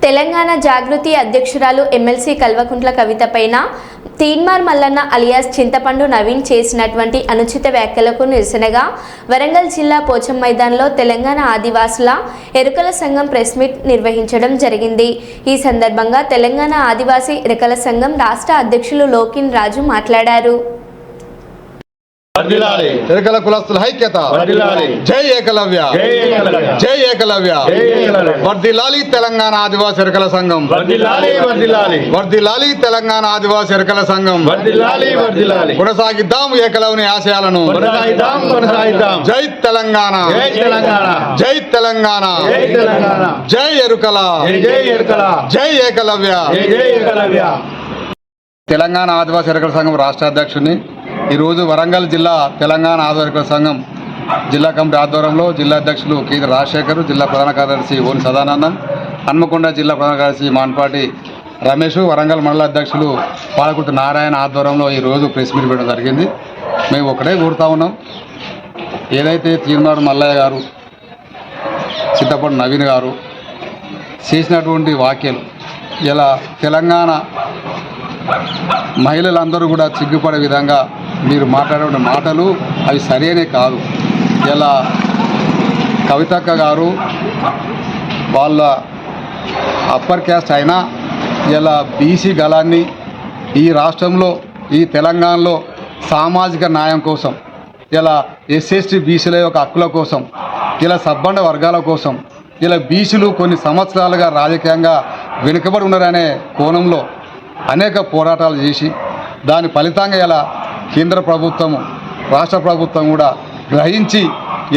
తెలంగాణ జాగృతి అధ్యక్షురాలు ఎమ్మెల్సీ కల్వకుంట్ల కవిత పైన తీన్మార్ మల్లన్న అలియాస్ చింతపండు నవీన్ చేసినటువంటి అనుచిత వ్యాఖ్యలకు నిరసనగా వరంగల్ జిల్లా పోచం మైదాన్లో తెలంగాణ ఆదివాసుల ఎరుకల సంఘం ప్రెస్ మీట్ నిర్వహించడం జరిగింది। ఈ సందర్భంగా తెలంగాణ ఆదివాసీ ఎరుకల సంఘం రాష్ట్ర అధ్యక్షులు లోకిన్ రాజు మాట్లాడారు। ఎరుకల కులస్తుల ఐక్యత, జై ఏకలవ్య, జై ఏకలవ్య, వర్ధిల్లాలి తెలంగాణ ఆదివాసీ ఎరుకల సంఘం, వర్ధిల్లాలి తెలంగాణ ఆదివాసీ ఎరుకల సంఘం, కొనసాగిద్దాం ఏకలవ్యుని ఆశయాలను, జై తెలంగాణ, జై తెలంగాణ, జై ఎరుకల, జై ఏకలవ్య। తెలంగాణ ఆదివాసీ ఎరుకల సంఘం రాష్ట్ర అధ్యక్షుడిని ఈరోజు వరంగల్ జిల్లా తెలంగాణ ఆదివాసీ సంఘం జిల్లా కమిటీ ఆధ్వర్యంలో జిల్లా అధ్యక్షులు కేంద్ర రాజశేఖర్, జిల్లా ప్రధాన కార్యదర్శి ఓని సదానందం, హన్మకొండ జిల్లా ప్రధాన కార్యదర్శి మాన్పాటి రమేష్, వరంగల్ మండల అధ్యక్షులు పాలకుర్తి నారాయణ ఆధ్వర్యంలో ఈరోజు ప్రెస్ మీట్ పెట్టడం జరిగింది। మేము ఒకటే కోరుతా ఉన్నాం, ఏదైతే తీన్మార్ మల్లయ్య గారు, చింతపండు నవీన్ గారు చేసినటువంటి వ్యాఖ్యలు ఇలా తెలంగాణ మహిళలందరూ కూడా సిగ్గుపడే విధంగా మీరు మాట్లాడే మాటలు అవి సరైనవి కాదు। ఇలా కవితక్క గారు వాళ్ళ అప్పర్ క్యాస్ట్ అయినా ఇలా బీసీ గలాన్ని ఈ రాష్ట్రంలో ఈ తెలంగాణలో సామాజిక న్యాయం కోసం, ఇలా ఎస్సీ బీసీల యొక్క హక్కుల కోసం, ఇలా సబ్బండ వర్గాల కోసం, ఇలా బీసీలు కొన్ని సంవత్సరాలుగా రాజకీయంగా వెనుకబడి ఉన్నారనే కోణంలో అనేక పోరాటాలు చేసి దాని ఫలితంగా ఇలా కేంద్ర ప్రభుత్వము రాష్ట్ర ప్రభుత్వం కూడా గ్రహించి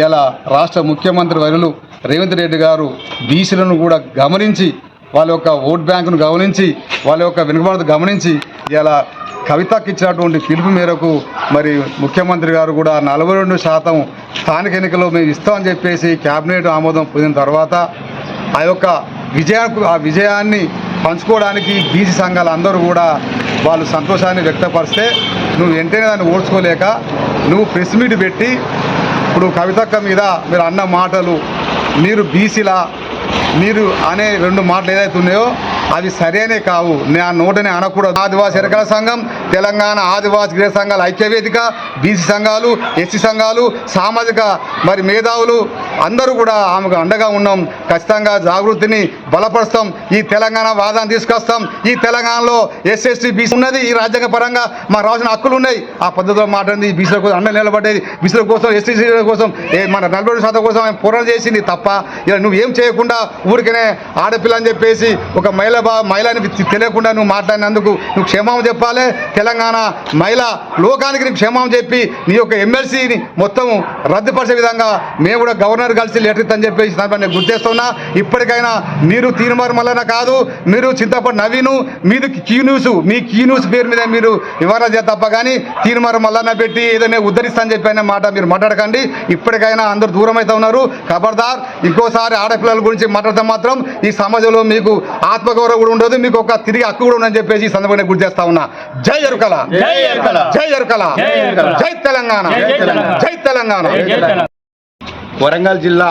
ఇలా రాష్ట్ర ముఖ్యమంత్రి వర్యులు రేవంత్ రెడ్డి గారు బీసీలను కూడా గమనించి వాళ్ళ యొక్క ఓట్ బ్యాంకును గమనించి వాళ్ళ యొక్క వెనుకబడి గమనించి ఇలా కవితకి ఇచ్చినటువంటి పిలుపు మేరకు మరి ముఖ్యమంత్రి గారు కూడా 42% స్థానిక ఎన్నికల్లో మేము ఇస్తామని చెప్పేసి క్యాబినెట్ ఆమోదం పొందిన తర్వాత ఆ విజయాన్ని పంచుకోవడానికి బీసీ సంఘాలు అందరూ కూడా వాళ్ళు సంతోషాన్ని వ్యక్తపరిస్తే నువ్వు వెంటనే దాన్ని ఓడ్చుకోలేక నువ్వు ప్రెస్ మీట్ పెట్టి ఇప్పుడు కవితక్క మీద మీరు అన్న మాటలు, మీరు బీసీలా మీరు అనే 2 మాటలు ఏదైతే ఉన్నాయో అవి సరైనవి కావు, నా నోటనే అనకూడదు। ఆదివాసీ ఎరుకల సంఘం, తెలంగాణ ఆదివాసీ గిరిజన సంఘాల ఐక్యవేదిక, బీసీ సంఘాలు, ఎస్సీ సంఘాలు, సామాజిక మరి మేధావులు అందరూ కూడా ఆమెకు అండగా ఉన్నాం। ఖచ్చితంగా జాగృతిని బలపరుస్తాం, ఈ తెలంగాణ వాదాన్ని తీసుకొస్తాం। ఈ తెలంగాణలో ఎస్సీ బీసీ ఉన్నది, ఈ రాజ్యాంగ పరంగా మా రాసిన హక్కులు ఉన్నాయి, ఆ పద్ధతిలో మాట్లాడింది బీసీల కోసం అండ నిలబడేది, బీసీల కోసం ఎస్సీ కోసం మన 42% కోసం ఆమె పోరాటం చేసింది తప్ప ఇలా నువ్వేం చేయకుండా ఊరికనే ఆడపిల్ల అని చెప్పేసి ఒక మహిళని తెలియకుండా నువ్వు మాట్లాడినందుకు నువ్వు క్షమాపణ చెప్పాలి। తెలంగాణ మహిళ లోకానికి నీకు క్షమాపణ చెప్పి నీ యొక్క ఎమ్మెల్సీని మొత్తం రద్దుపరిచే విధంగా మేము కూడా గవర్నర్ కలిసి లెటర్ ఇద్దని చెప్పేసి నేను గుర్తిస్తున్నా। ఇప్పటికైనా మీరు తీన్మార్ మల్లన్న కాదు, మీరు చింతపండు నవీను, మీరు మీ కీ న్యూస్ పేరు మీద మీరు వివరణ చేయ తప్ప కానీ తీన్మార్ మల్లన్న పెట్టి ఏదైనా ఉద్ధరిస్తానని చెప్పి అనే మాట మీరు మాట్లాడకండి। ఇప్పటికైనా అందరూ దూరం అయితే ఉన్నారు, ఖబర్దార్ ఇంకోసారి ఆడపిల్లల గురించి మాట్లాడితే మాత్రం ఈ సమాజంలో మీకు ఆత్మగౌరవం కూడా ఉండదు, మీకు ఒక తిరిగి హక్కు కూడా ఉందని చెప్పేసి ఈ సందర్భంగా గుర్తు చేస్తా ఉన్నా। జై ఎరుకల, జై ఎరుకల, జై తెలంగాణ, జై తెలంగాణ। వరంగల్ జిల్లా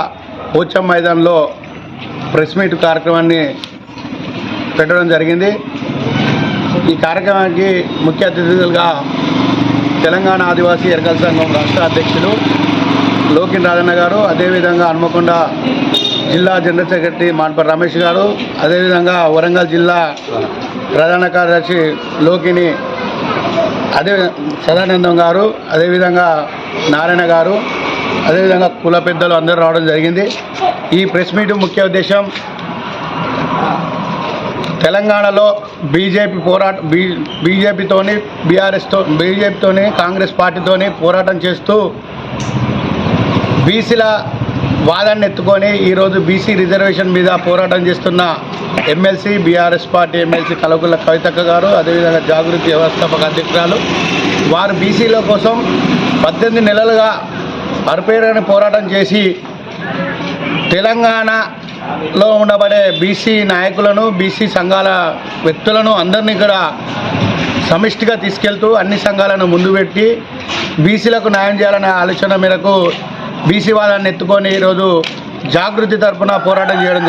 పోచం మైదాన్లో ప్రెస్ మీట్ కార్యక్రమాన్ని పెట్టడం జరిగింది। ఈ కార్యక్రమానికి ముఖ్య అతిథులుగా తెలంగాణ ఆదివాసీ ఎరుకల సంఘం రాష్ట్ర అధ్యక్షులు లోకిన్ రాజన్న గారు, అదేవిధంగా హన్మకొండ జిల్లా జనరల్ సెక్రటరీ మాన్పాటి రమేష్ గారు, అదేవిధంగా వరంగల్ జిల్లా ప్రధాన కార్యదర్శి లోకిని అదే సదానందం గారు, అదేవిధంగా నారాయణ గారు, అదేవిధంగా కుల పెద్దలు అందరూ రావడం జరిగింది। ఈ ప్రెస్ మీట్ ముఖ్య ఉద్దేశం తెలంగాణలో బీజేపీతోని బీజేపీతోని కాంగ్రెస్ పార్టీతోని పోరాటం చేస్తూ బీసీల వాదాన్ని ఎత్తుకొని ఈరోజు బీసీ రిజర్వేషన్ మీద పోరాటం చేస్తున్న MLC BRS party MLC Kalvakuntla కవితక్క గారు, అదేవిధంగా జాగృతి వ్యవస్థాపక అధ్యక్షురాలు వారు బీసీల కోసం 18 నెలలుగా అరుపేరని పోరాటం చేసి తెలంగాణలో ఉండబడే బీసీ నాయకులను, బీసీ సంఘాల వ్యక్తులను అందరినీ కూడా సమిష్టిగా తీసుకెళ్తూ అన్ని సంఘాలను ముందు పెట్టి బీసీలకు న్యాయం చేయాలనే ఆలోచన మేరకు బీసీ వాదాన్ని ఎత్తుకొని ఈరోజు జాగృతి తరఫున పోరాటం చేయడం జరిగింది।